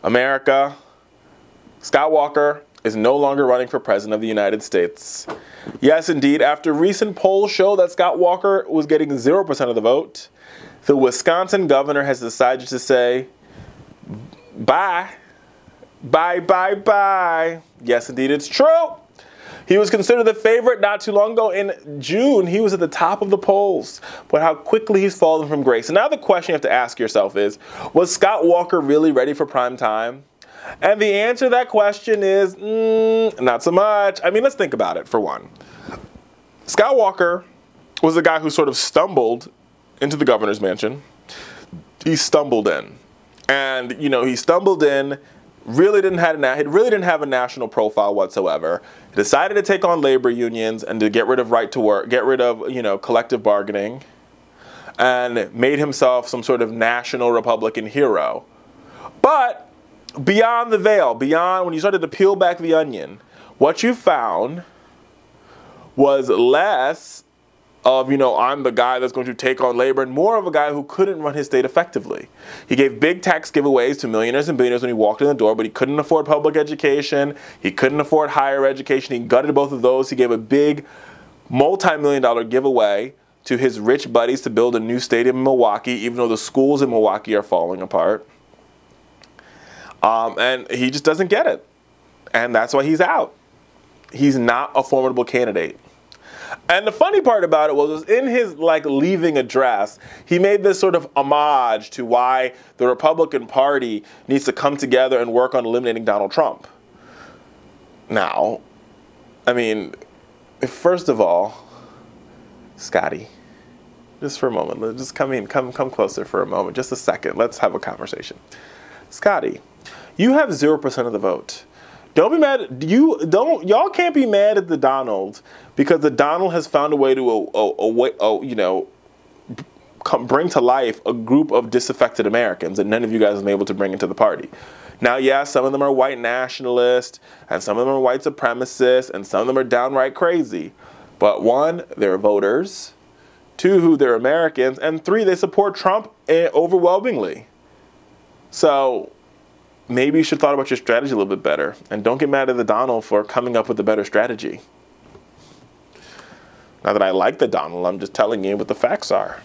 America, Scott Walker is no longer running for president of the United States. Yes, indeed, after recent polls show that Scott Walker was getting 0% of the vote, the Wisconsin governor has decided to say, bye, bye, bye, bye. Yes, indeed, it's true. He was considered the favorite not too long ago. In June, he was at the top of the polls. But how quickly he's fallen from grace. And now the question you have to ask yourself is, was Scott Walker really ready for prime time? And the answer to that question is, not so much. I mean, let's think about it for one. Scott Walker was the guy who sort of stumbled into the governor's mansion. He stumbled in. And, you know, he stumbled in, really didn't have a national profile whatsoever. He decided to take on labor unions and to get rid of right to work, get rid of, you know, collective bargaining, and made himself some sort of national Republican hero. But beyond the veil, beyond when you started to peel back the onion, what you found was less of, you know, I'm the guy that's going to take on labor, and more of a guy who couldn't run his state effectively. He gave big tax giveaways to millionaires and billionaires when he walked in the door, but he couldn't afford public education. He couldn't afford higher education. He gutted both of those. He gave a big multi-million-dollar giveaway to his rich buddies to build a new stadium in Milwaukee, even though the schools in Milwaukee are falling apart. And he just doesn't get it. And that's why he's out. He's not a formidable candidate. And the funny part about it was in his leaving address, he made this sort of homage to why the Republican Party needs to come together and work on eliminating Donald Trump. Now, I mean, first of all, Scotty, just for a moment, just come closer for a moment, just a second. Let's have a conversation. Scotty, you have 0% of the vote. Don't be mad. Y'all can't be mad at the Donald because the Donald has found a way to, bring to life a group of disaffected Americans that none of you guys have been able to bring into the party. Now, yeah, some of them are white nationalists, and some of them are white supremacists, and some of them are downright crazy. But one, they're voters. Two, they're Americans. And three, they support Trump overwhelmingly. So maybe you should have thought about your strategy a little bit better. And don't get mad at the Donald for coming up with a better strategy. Not that I like the Donald, I'm just telling you what the facts are.